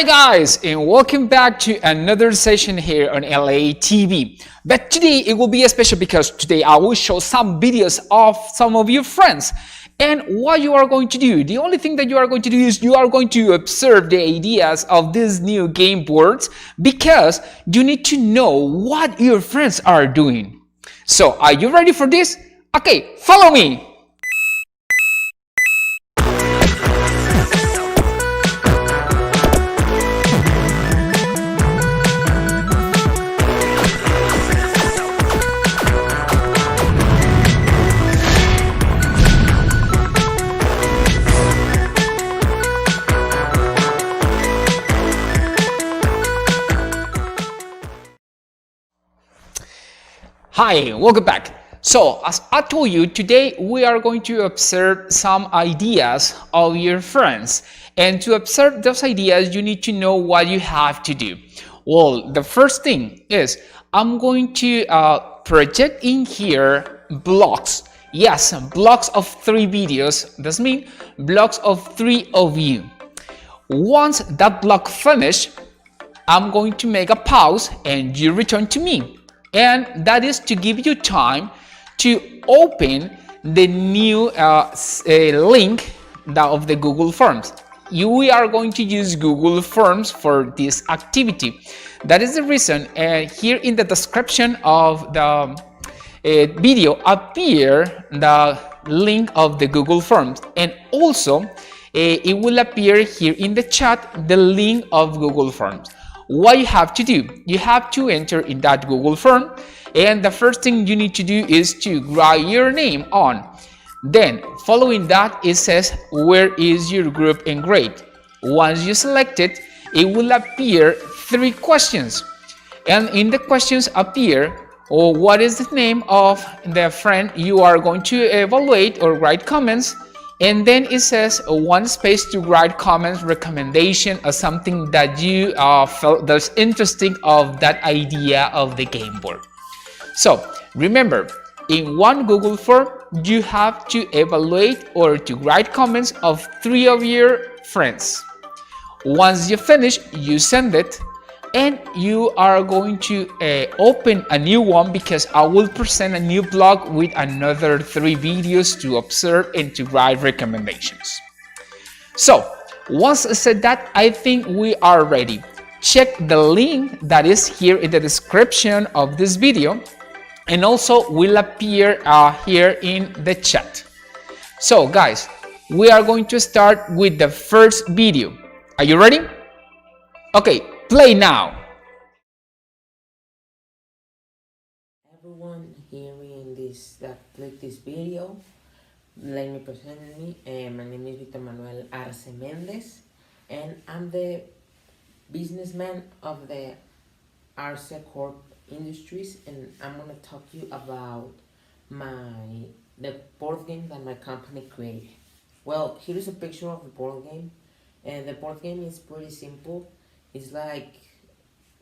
Hi guys, and welcome back to another session here on LA TV. But today it will be special because today I will show some videos of some of your friends. And what you are going to do, the only thing that you are going to do is you are going to observe the ideas of these new game boards because you need to know what your friends are doing. So, are you ready for this? Okay, follow me. Hi, welcome back. So, as I told you, today we are going to observe some ideas of your friends. And to observe those ideas, you need to know what you have to do. Well, the first thing is I'm going to project in here blocks. Yes, blocks of 3 videos. This means blocks of 3 of you. Once that block finished, I'm going to make a pause and you return to me. And that is to give you time to open the new link of the Google Forms. We are going to use Google Forms for this activity. That is the reason here in the description of the video appear the link of the Google Forms, and also it will appear here in the chat the link of Google Forms. What you have to do, you have to enter in that Google form, and the first thing you need to do is to write your name on. Then following that, it says where is your group and grade. Once you select it, it will appear 3 questions, and in the questions appear what is the name of the friend you are going to evaluate or write comments. And then it says 1 space to write comments, recommendation, or something that you felt that's interesting of that idea of the game board. So remember, in one Google form, you have to evaluate or to write comments of 3 of your friends. Once you finish, you send it, and you are going to open a new one because I will present a new blog with another 3 videos to observe and to write recommendations. So once I said that, I think we are ready. Check the link that is here in the description of this video, and also will appear here in the chat. So guys, we are going to start with the first video. Are you ready? Okay, play now. Everyone hearing this that click this video, let me present me. My name is Victor Manuel Arce Mendez, and I'm the businessman of the Arce Corp Industries, and I'm gonna talk to you about the board game that my company created. Well, here is a picture of the board game, and the board game is pretty simple. It's like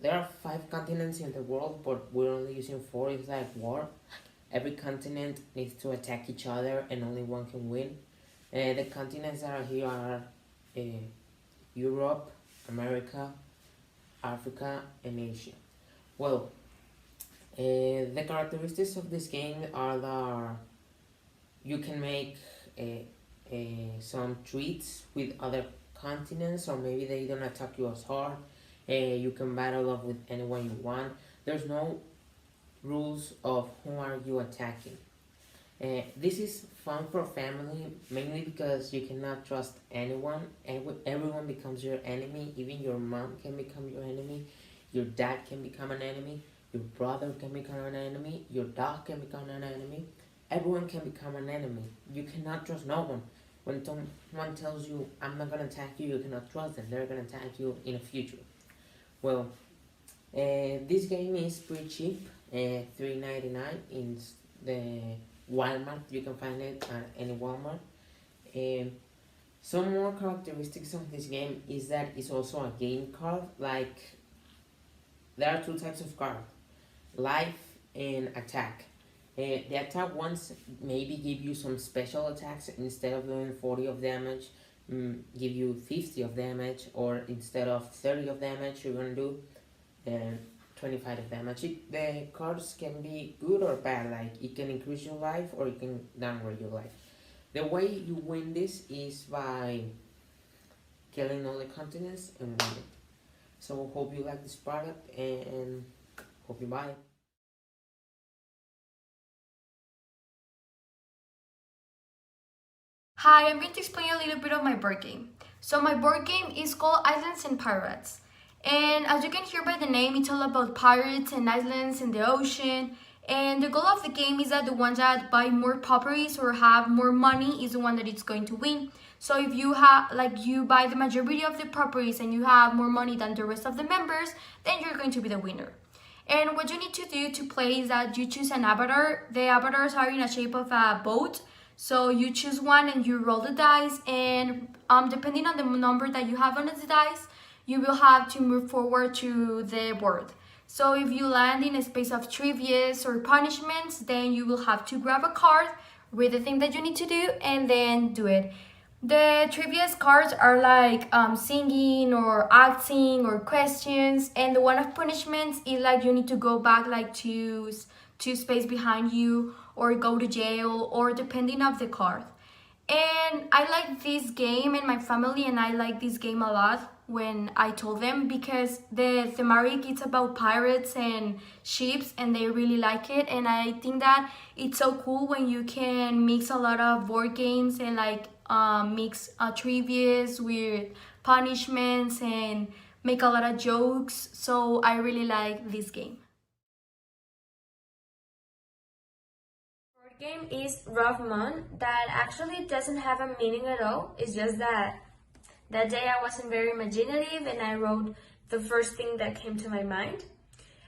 there are 5 continents in the world, but we're only using 4. It's like war. Every continent needs to attack each other, and only one can win. The continents that are here are Europe, America, Africa, and Asia. Well, the characteristics of this game are that you can make some treaties with other continents, or maybe they don't attack you as hard. You can battle up with anyone you want. There's no rules of who are you attacking. This is fun for family, mainly because you cannot trust anyone. Everyone becomes your enemy. Even your mom can become your enemy. Your dad can become an enemy. Your brother can become an enemy. Your dog can become an enemy. Everyone can become an enemy. You cannot trust no one. When someone tells you, I'm not going to attack you, you cannot trust them. They're going to attack you in the future. Well, this game is pretty cheap, $3.99 in the Walmart. You can find it at any Walmart. Some more characteristics of this game is that it's also a game card. Like, there are 2 types of cards, life and attack. The attack ones maybe give you some special attacks. Instead of doing 40 of damage, give you 50 of damage, or instead of 30 of damage, you're gonna do 25 of damage. The cards can be good or bad, like it can increase your life or it can downgrade your life. The way you win this is by killing all the continents and win it. So hope you like this product and hope you buy it. Hi, I'm going to explain a little bit of my board game. So my board game is called Islands and Pirates. And as you can hear by the name, it's all about pirates and islands in the ocean. And the goal of the game is that the ones that buy more properties or have more money is the one that it's going to win. So if you have, like, you buy the majority of the properties and you have more money than the rest of the members, then you're going to be the winner. And what you need to do to play is that you choose an avatar. The avatars are in a shape of a boat. So you choose one and you roll the dice, and depending on the number that you have on the dice, you will have to move forward to the board. So if you land in a space of trivias or punishments, then you will have to grab a card, read the thing that you need to do, and then do it. The trivia's cards are like singing or acting or questions, and the one of punishments is like you need to go back like to space behind you or go to jail, or depending of the card. And I like this game, and my family and I like this game a lot when I told them, because the thematic is about pirates and ships and they really like it. And I think that it's so cool when you can mix a lot of board games and like mix trivias with punishments and make a lot of jokes. So I really like this game. Game is Rough Moon, that actually doesn't have a meaning at all. It's just that that day I wasn't very imaginative and I wrote the first thing that came to my mind.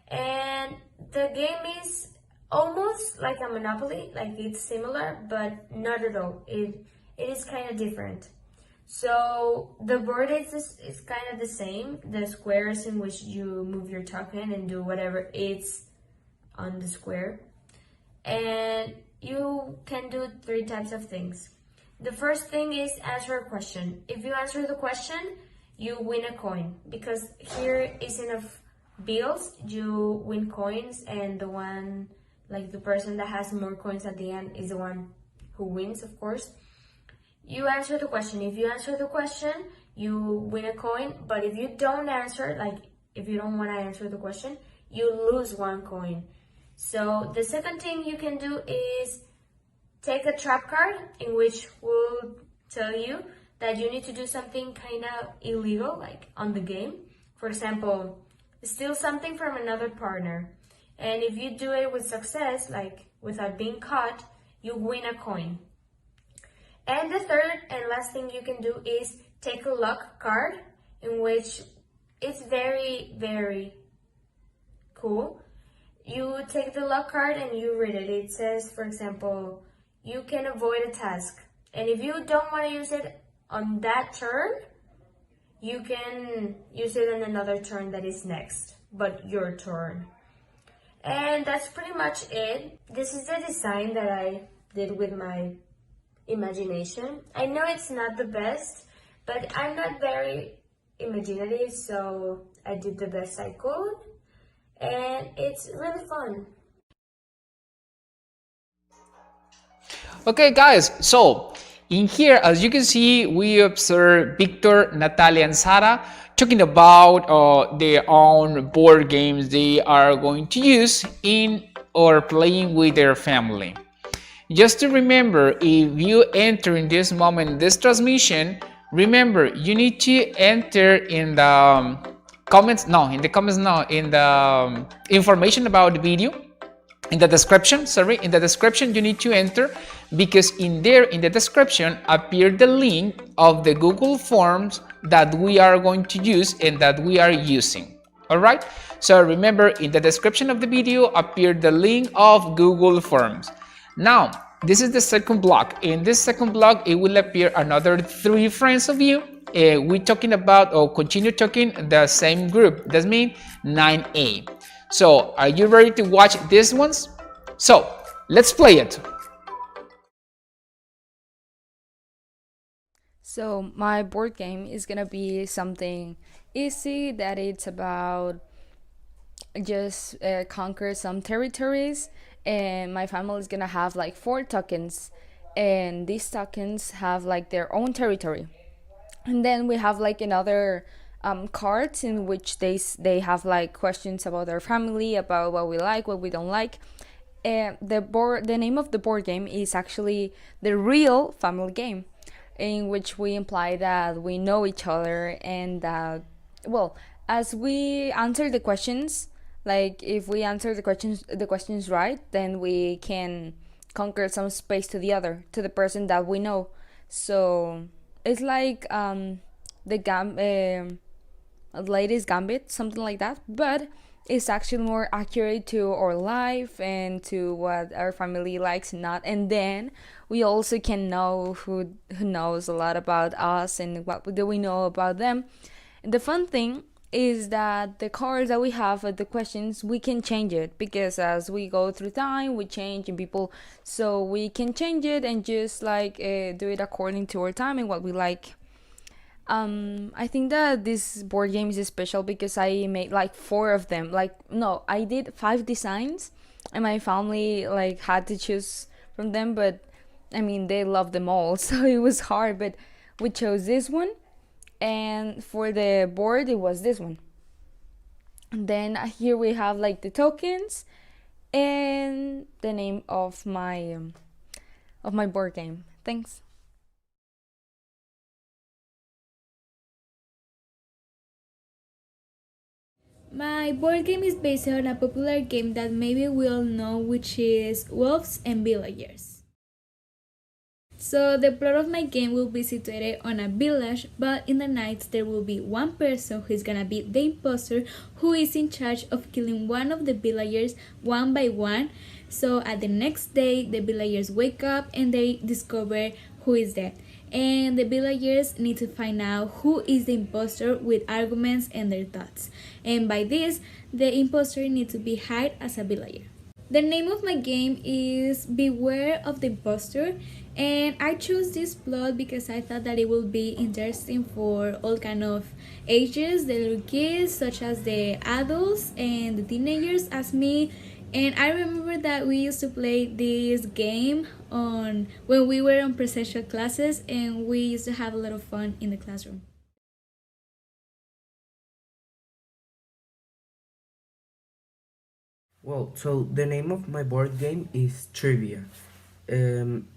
And the game is almost like a Monopoly, like it's similar, but not at all. It is kind of different. So the board is kind of the same. The squares in which you move your token and do whatever it's on the square. And you can do 3 types of things. The first thing is answer a question. If you answer the question, you win a coin, because here is enough bills, you win coins, and the one, like the person that has more coins at the end is the one who wins, of course. You answer the question. If you answer the question, you win a coin, but if you don't answer, like if you don't want to answer the question, you lose 1 coin. So the second thing you can do is take a trap card, in which will tell you that you need to do something kind of illegal, like on the game. For example, steal something from another partner. And if you do it with success, like without being caught, you win a coin. And the third and last thing you can do is take a luck card, in which it's very, very cool. You take the luck card and you read it. It says, for example, you can avoid a task. And if you don't want to use it on that turn, you can use it on another turn that is next, but your turn. And that's pretty much it. This is the design that I did with my imagination. I know it's not the best, but I'm not very imaginative, so I did the best I could. And it's really fun. Okay, guys, so in here, as you can see, we observe Victor, Natalia, and Sara talking about their own board games they are going to use in or playing with their family. Just to remember, if you enter in this moment, this transmission, remember, you need to enter in the in the information about the video, in the description, in the description you need to enter, because in there, in the description, appear the link of the Google Forms that we are going to use and that we are using. All right, so remember, in the description of the video appear the link of Google Forms. Now, this is the second block. In this second block, it will appear another 3 friends of you. We're talking about, or continue talking, the same group. That means 9A. So, are you ready to watch these ones? So, let's play it. So my board game is gonna be something easy, that it's about just conquer some territories, and my family is gonna have like 4 tokens, and these tokens have like their own territory. And then we have like another cards in which they have like questions about their family, about what we like, what we don't like. The name of the board game is actually the real family game, in which we imply that we know each other, and that, well, as we answer the questions, like if we answer the questions right, then we can conquer some space to the person that we know. So it's like the ladies gambit, something like that, but it's actually more accurate to our life and to what our family likes and not. And then we also can know who knows a lot about us and what do we know about them. And the fun thing is that the cards that we have at the questions, we can change it, because as we go through time we change in people, so we can change it and just like do it according to our time and what we like. I think that this board game is special because I made like 4 of them. Like, no, I did 5 designs, and my family like had to choose from them. But I mean, they love them all, so it was hard. But we chose this one, and for the board, it was this one. And then here we have like the tokens and the name of my board game. Thanks. My board game is based on a popular game that maybe we all know, which is Wolves and Villagers. So the plot of my game will be situated on a village, but in the nights there will be one person who is gonna be the imposter, who is in charge of killing one of the villagers one by one. So at the next day the villagers wake up and they discover who is dead, and the villagers need to find out who is the imposter with arguments and their thoughts. And by this, the imposter needs to be hired as a villager. The name of my game is Beware of the Imposter, and I chose this plot because I thought that it would be interesting for all kind of ages, the little kids such as the adults and the teenagers as me. And I remember that we used to play this game on when we were on presential classes, and we used to have a lot of fun in the classroom. Well, so the name of my board game is Trivia. Um,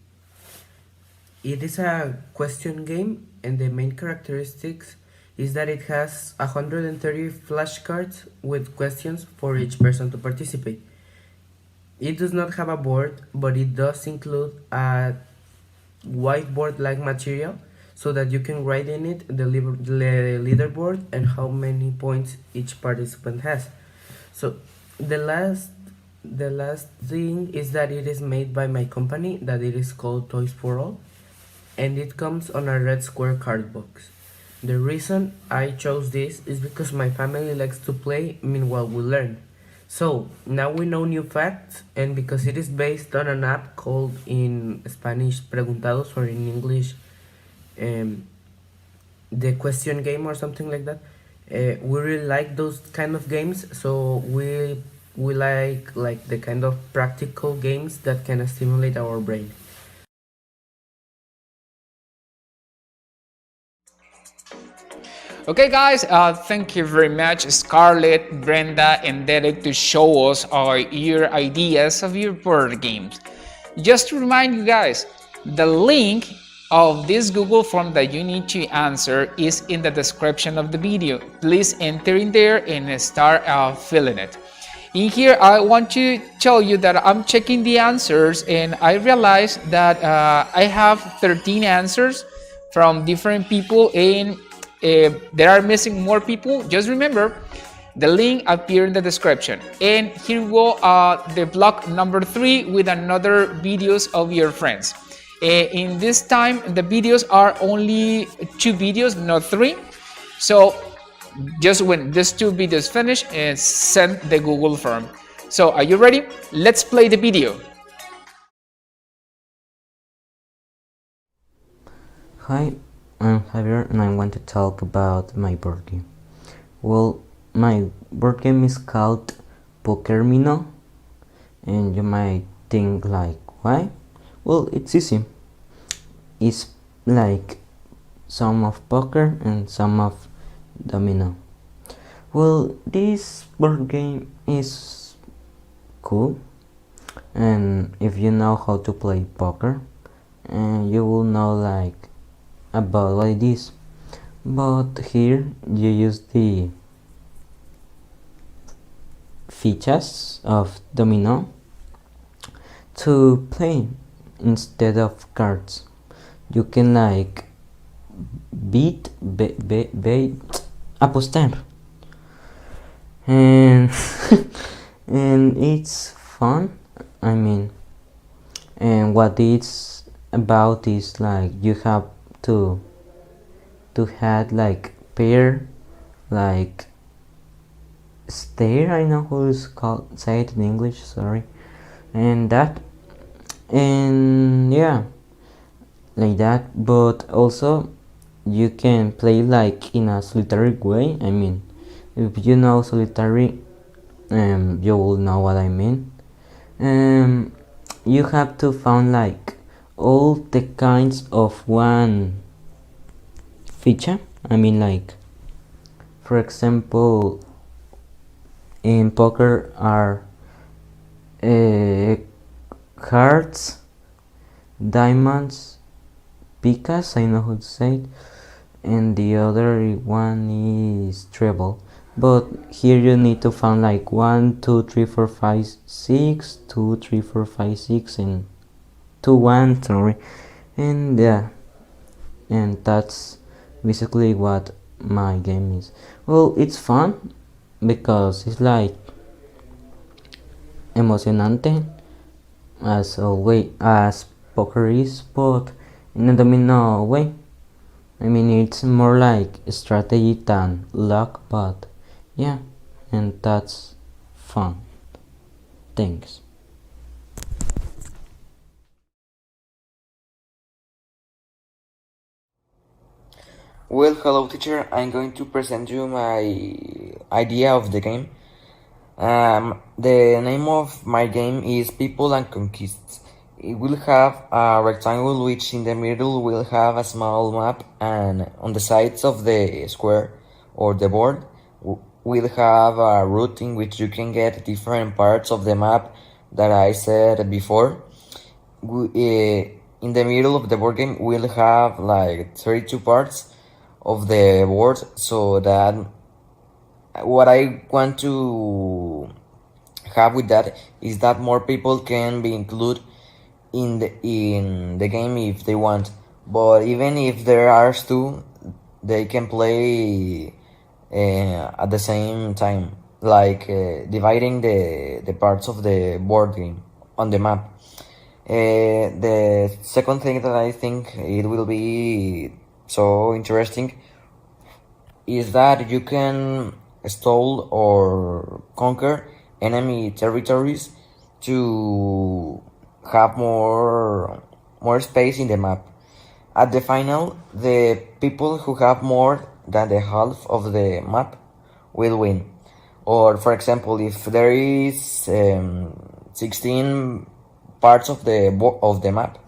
it is a question game, and the main characteristics is that it has 130 flashcards with questions for each person to participate. It does not have a board, but it does include a whiteboard-like material so that you can write in it the leaderboard and how many points each participant has. So the last thing is that it is made by my company, that it is called Toys for All, and it comes on a red square card box. The reason I chose this is because my family likes to play meanwhile we learn. So now we know new facts, and because it is based on an app called in Spanish Preguntados, or in English the question game or something like that. We really like those kind of games, so we like the kind of practical games that can stimulate our brain. Okay, guys, thank you very much, Scarlett, Brenda, and Derek, to show us your ideas of your board games. Just to remind you guys, the link of this Google form that you need to answer is in the description of the video. Please enter in there and start filling it. In here, I want to tell you that I'm checking the answers, and I realized that I have 13 answers from different people, and there are missing more people. Just remember, the link appears in the description. And here we go, the block number 3 with another videos of your friends. In this time, the videos are only 2 videos, not 3. So just when these 2 videos finish, send the Google form. So are you ready? Let's play the video. Hi, I'm Javier and I want to talk about my board game. Well, my board game is called Pokermino, and you might think like, why? Well, it's easy. It's like some of poker and some of domino. Well, this board game is cool, and if you know how to play poker, you will know like about what it is. But here you use the fichas of domino to play instead of cards. You can like apostar, and and it's fun. I mean, and what it's about is like you have to have like pair, like stare. I know how it's called. Say it in English. Sorry, and that, and yeah, like that. But also, you can play like in a solitary way. I mean, if you know solitary, you will know what I mean. You have to find like all the kinds of one feature. I mean, like, for example, in poker are hearts, diamonds, picas, I know how to say it, and the other one is treble. But here you need to find like 1, 2, 3, 4, 5, 6, 2, 3, 4, 5, 6, and 2, 1, sorry, and yeah, and that's basically what my game is. Well, it's fun because it's like emocionante as always as poker is, but in a domino way. I mean, it's more like strategy than luck, but yeah, and that's fun. Thanks. Well, hello teacher, I'm going to present you my idea of the game. The name of my game is People and Conquests. It will have a rectangle which in the middle will have a small map, and on the sides of the square or the board will have a route in which you can get different parts of the map that I said before. In the middle of the board game we'll have like 32 parts of the board, so that what I want to have with that is that more people can be included in the game if they want. But even if there are two, they can play at the same time, like dividing the parts of the board game on the map. The second thing that I think it will be so interesting is that you can stall or conquer enemy territories to have more space in the map. At the final, the people who have more than the half of the map will win. Or for example, if there is 16 parts of the map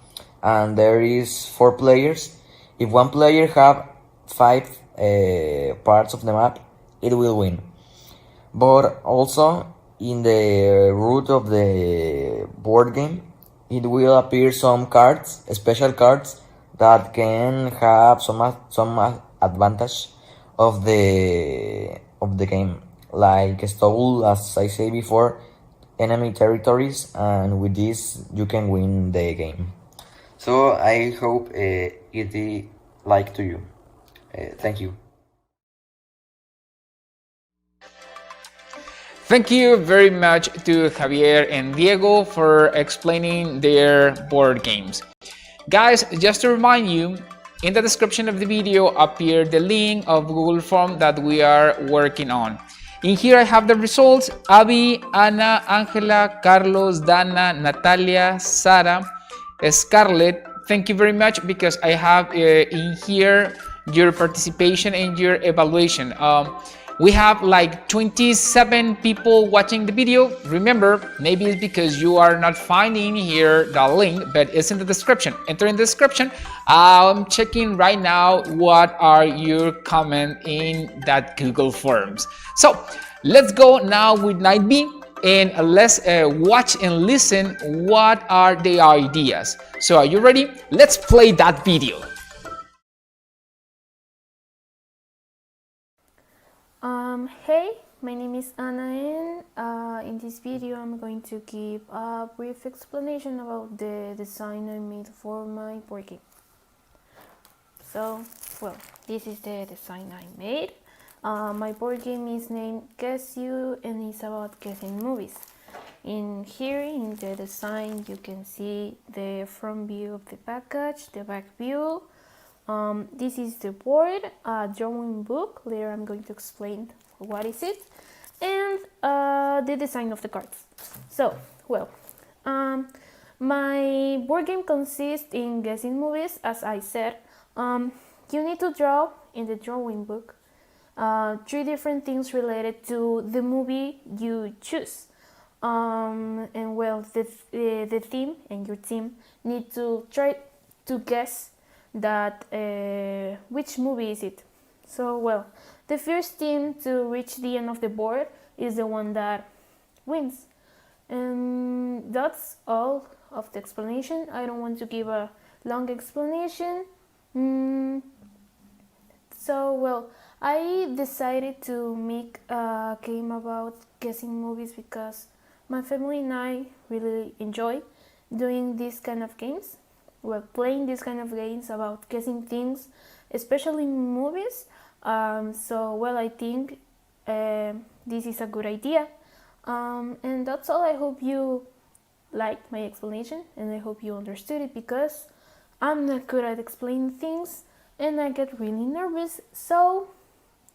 and there is 4 players, if one player have 5 parts of the map, it will win. But also in the root of the board game, it will appear some cards, special cards that can have some advantage of the game, like stole, as I say before, enemy territories, and with this you can win the game. So I hope it like to you. Thank you. Thank you very much to Javier and Diego for explaining their board games. Guys, just to remind you, in the description of the video appear the link of Google Form that we are working on. In here I have the results: Abby, Ana, Angela, Carlos, Dana, Natalia, Sara, Scarlett, thank you very much, because I have in here your participation and your evaluation. We have like 27 people watching the video. Remember, maybe it's because you are not finding here the link, but it's in the description. Enter in the description. I'm checking right now what are your comment in that Google Forms. So let's go now with Night B, and let's watch and listen what are the ideas. So are you ready? Let's play that video. Hey, my name is Anna, and in this video I'm going to give a brief explanation about the design I made for my board game. So, well, this is the design I made. My board game is named Guess You, and it's about guessing movies. In here, in the design, you can see the front view of the package, the back view. This is the board, a drawing book. Later I'm going to explain what is it, and the design of the cards. So, well, my board game consists in guessing movies, as I said. You need to draw in the drawing book 3 different things related to the movie you choose. And well, the theme and your team need to try to guess that which movie is it. So, well, the first team to reach the end of the board is the one that wins. And that's all of the explanation. I don't want to give a long explanation. So, well, I decided to make a game about guessing movies because my family and I really enjoy doing these kind of games. Well, playing these kind of games about guessing things, especially movies. So, well, I think this is a good idea. And that's all. I hope you liked my explanation, and I hope you understood it, because I'm not good at explaining things and I get really nervous. So,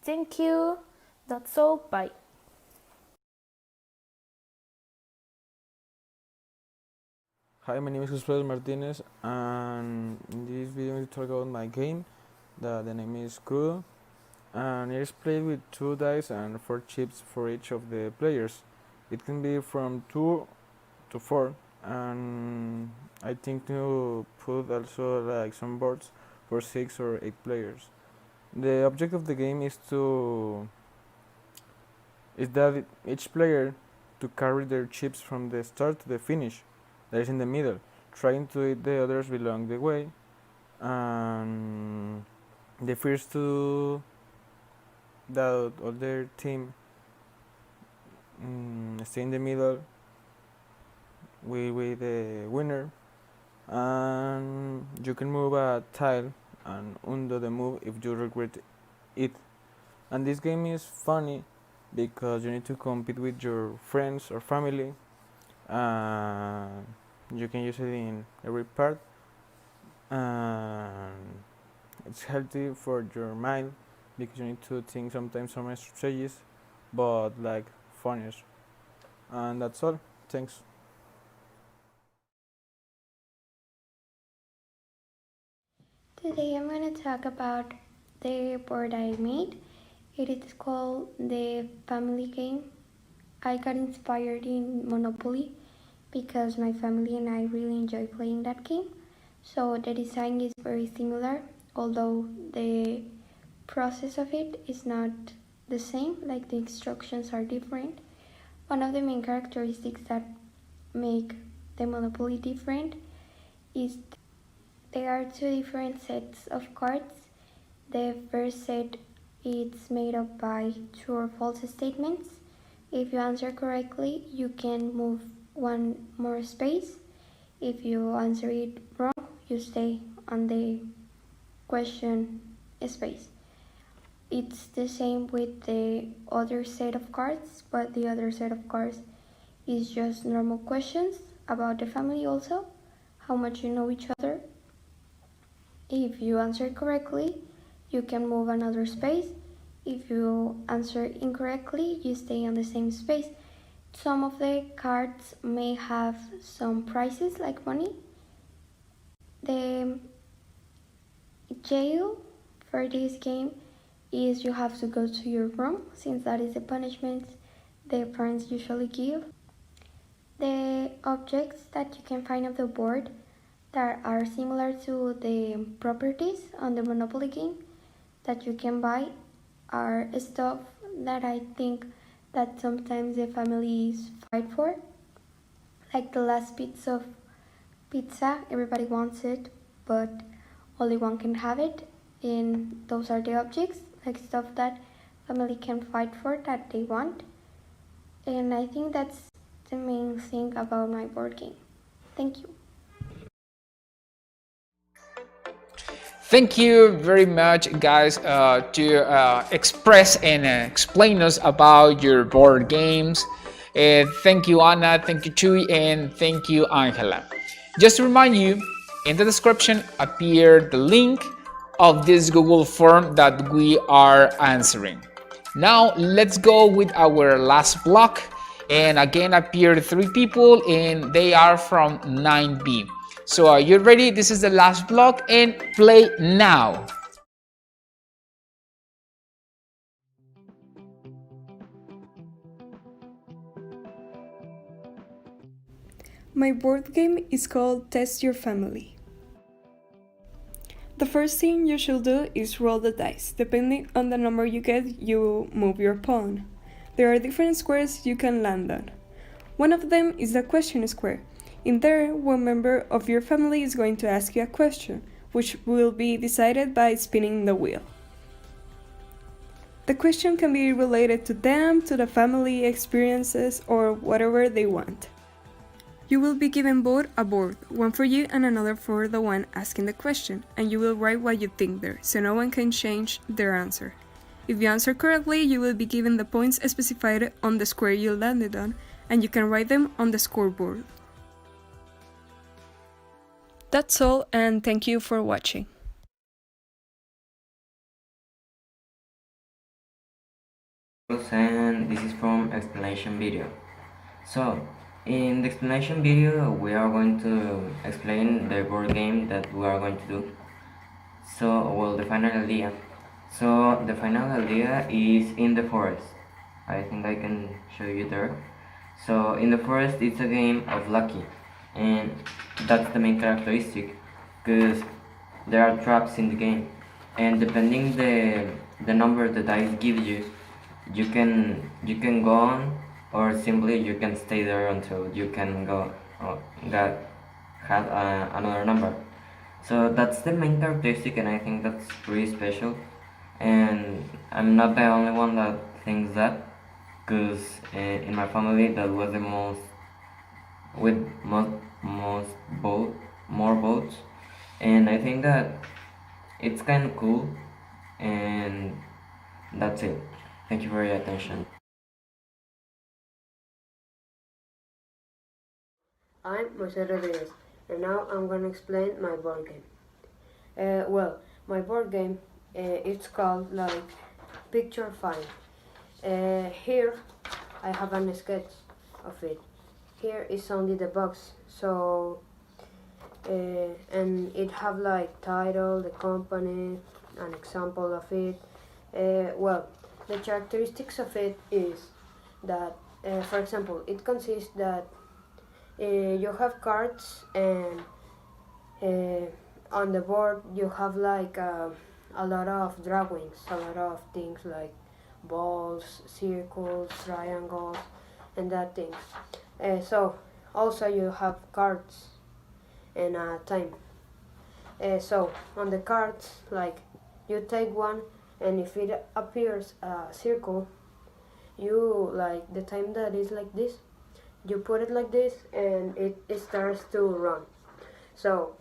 thank you. That's all. Bye. Hi, my name is José Martinez, and in this video I'm going to talk about my game. The name is Crudo, and it is played with 2 dice and 4 chips for each of the players. It can be from 2 to 4, and I think to put also like some boards for 6 or 8 players. The object of the game is that each player to carry their chips from the start to the finish, that is in the middle, trying to eat the others along the way, and the first to that other team stay in the middle will be the winner, and you can move a tile and undo the move if you regret it. And this game is funny because you need to compete with your friends or family. You can use it in every part, and it's healthy for your mind because you need to think sometimes some strategies, but like funnier. And that's all. Thanks. Today I'm going to talk about the board I made. It is called the Family Game. I got inspired in Monopoly because my family and I really enjoy playing that game. So the design is very similar, although the process of it is not the same, like the instructions are different. One of the main characteristics that make the Monopoly different is there are 2 different sets of cards. The first set is made up by true or false statements. If you answer correctly, you can move 1 more space. If you answer it wrong, you stay on the question space. It's the same with the other set of cards, but the other set of cards is just normal questions about the family also, how much you know each other. If you answer correctly, you can move another space. If you answer incorrectly, you stay on the same space. Some of the cards may have some prizes like money. The jail for this game is you have to go to your room, since that is the punishment the parents usually give. The objects that you can find on the board that are similar to the properties on the Monopoly game that you can buy are stuff that I think that sometimes the families fight for, like the last piece of pizza. Everybody wants it, but only one can have it, and those are the objects, like stuff that family can fight for that they want. And I think that's the main thing about my board game. Thank you. Thank you very much, guys, to express and explain us about your board games. Thank you, Anna. Thank you, Chuy, and thank you, Angela. Just to remind you, in the description appear the link of this Google form that we are answering. Now let's go with our last block, and again appear 3 people, and they are from 9B. So are you ready? This is the last block, and play now. My board game is called Test Your Family. The first thing you should do is roll the dice. Depending on the number you get, you move your pawn. There are different squares you can land on. One of them is the question square. In there, one member of your family is going to ask you a question, which will be decided by spinning the wheel. The question can be related to them, to the family experiences, or whatever they want. You will be given both a board, one for you and another for the one asking the question, and you will write what you think there, so no one can change their answer. If you answer correctly, you will be given the points specified on the square you landed on, and you can write them on the scoreboard. That's all, and thank you for watching. And this is from explanation video. So, in the explanation video, we are going to explain the board game that we are going to do. So, well, the final idea. So, the final idea is in the forest. I think I can show you there. So, in the forest, it's a game of lucky, and that's the main characteristic, because there are traps in the game, and depending the number the dice give you, you can go on, or simply you can stay there until you can go have another number. So that's the main characteristic, and I think that's pretty special. And I'm not the only one that thinks that, because in my family that was the most with more votes, and I think that it's kind of cool. And that's it. Thank you for your attention. I'm Jose Rodriguez, and now I'm going to explain my board game. Well, my board game, it's called like Picture Fine. Here I have a sketch of it. Here is only the box, so and it have like title, the company, an example of it. Well, the characteristics of it is that, for example, it consists that you have cards, and on the board you have like a lot of drawings, a lot of things like balls, circles, triangles, and that things. So also you have cards and time. So on the cards, like you take one, and if it appears a circle, you like the time that is like this, you put it like this, and it starts to run. So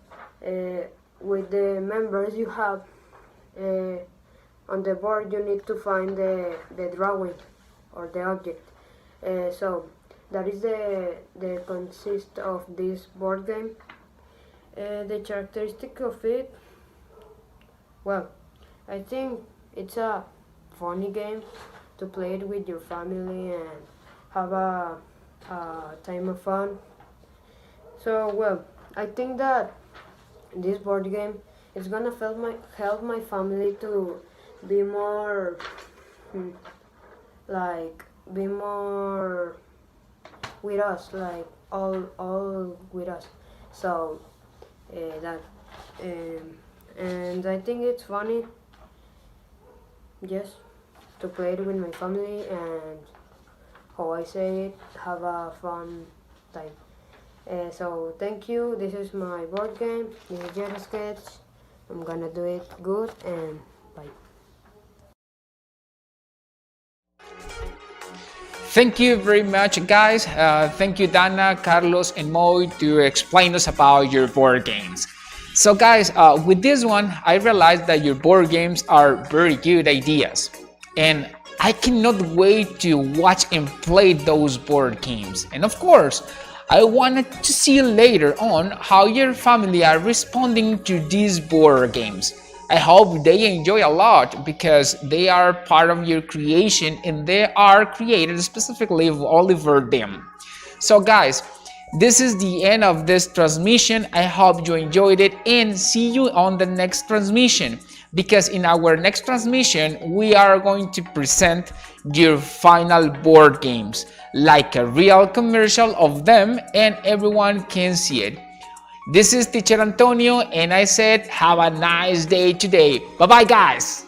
with the members you have on the board, you need to find the drawing or the object. So that is the consist of this board game. The characteristic of it, well, I think it's a funny game to play it with your family and have a time of fun. So, well, I think that this board game is gonna help my family to be more be more with us, like all with us. So that and I think it's funny, yes, to play it with my family and, how I say it, have a fun time. So thank you. This is my board game. This is Jedi Sketch. I'm gonna do it good, and bye. Thank you very much, guys. Thank you, Dana, Carlos, and Moy, to explain us about your board games. So, guys, with this one, I realized that your board games are very good ideas, and I cannot wait to watch and play those board games. And of course, I wanted to see later on how your family are responding to these board games. I hope they enjoy a lot because they are part of your creation and they are created specifically only for them. So guys, this is the end of this transmission. I hope you enjoyed it and see you on the next transmission, because in our next transmission we are going to present your final board games, like a real commercial of them, and everyone can see it. This is Teacher Antonio, and I said have a nice day today. Bye bye, guys.